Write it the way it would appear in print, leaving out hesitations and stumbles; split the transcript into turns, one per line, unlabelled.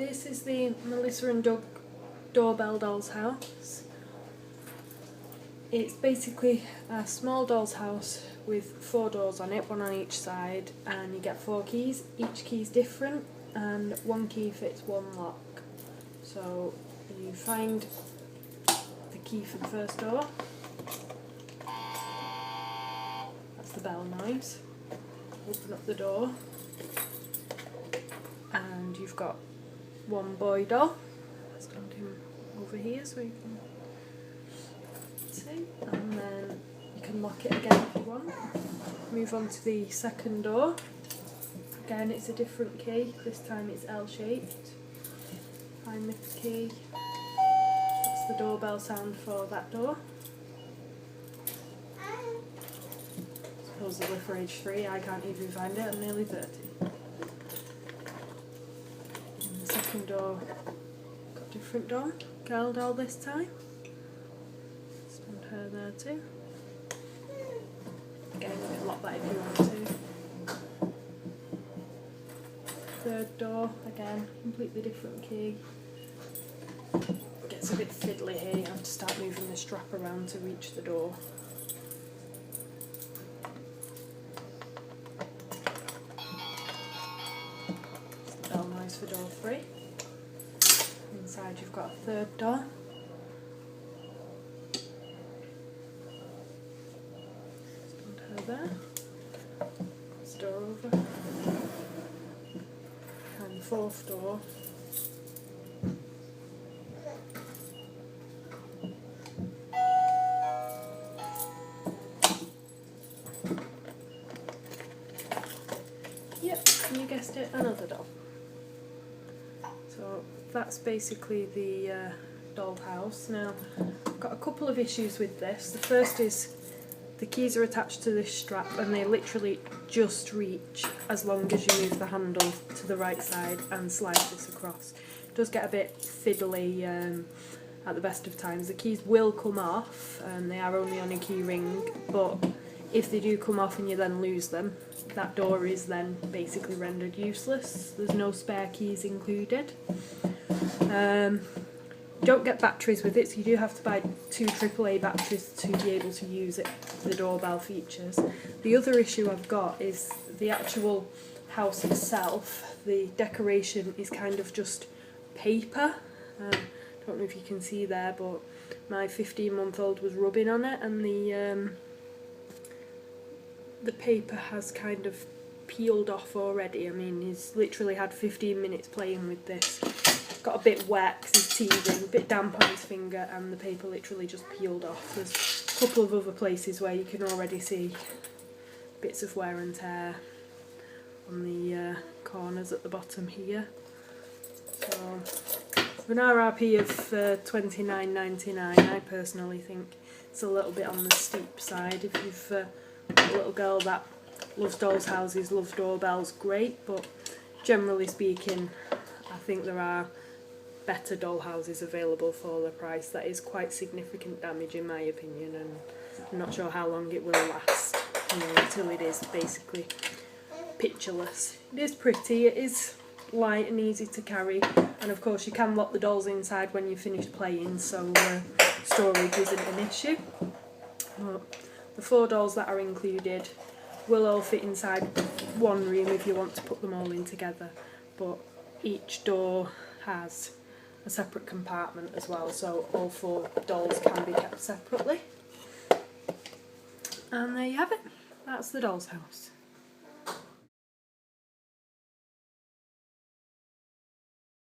This is the Melissa and Doug Doorbell doll's house. It's basically a small doll's house with 4 doors on it, one on each side, and you get 4 keys. Each key is different and 1 key fits 1 lock. So you find the key for the first door. That's the bell noise. Open up the door and you've got 1 boy doll. Let's stand him over here so you can see, and then you can lock it again if you want. Move on to the second door. Again, it's a different key, this time it's L-shaped. Find the key. That's the doorbell sound for that door. Supposedly for age 3, I can't even find it, I'm nearly 30. And the second door, got a different door, girl doll this time. Stand her there too. Again, you can lock that if you want to. Third door, again, completely different key. Gets a bit fiddly here, you have to start moving the strap around to reach the door. It's the bell noise for door 3. Inside you've got a third door. Stand her there. Let's door over. And the 4th door. Yep, you guessed it, another doll. So that's basically the doll house. Now, I've got a couple of issues with this. The first is the keys are attached to this strap and they literally just reach as long as you move the handle to the right side and slide this across. It does get a bit fiddly at the best of times. The keys will come off and they are only on a key ring, but if they do come off and you then lose them, that door is then basically rendered useless. There's no spare keys included. You don't get batteries with it, so you do have to buy 2 AAA batteries to be able to use it, the doorbell features. The other issue I've got is the actual house itself. The decoration is kind of just paper. Don't know if you can see there, but my 15-month-old was rubbing on it and the paper has kind of peeled off already. I mean, he's literally had 15 minutes playing with this. Got a bit wet because he's teething, a bit damp on his finger, and the paper literally just peeled off. There's a couple of other places where you can already see bits of wear and tear on the corners at the bottom here. So, for an RRP of $29.99, I personally think it's a little bit on the steep side. If you've got a little girl that loves dolls' houses, loves doorbells, great, but generally speaking, I think there are better doll houses available for the price. That is quite significant damage in my opinion, and I'm not sure how long it will last, until it is basically pictureless. It is pretty, it is light and easy to carry, and of course you can lock the dolls inside when you've finished playing, so storage isn't an issue. The 4 dolls that are included will all fit inside one room if you want to put them all in together, but each door has a separate compartment as well, so all 4 dolls can be kept separately. And there you have it, that's the doll's house.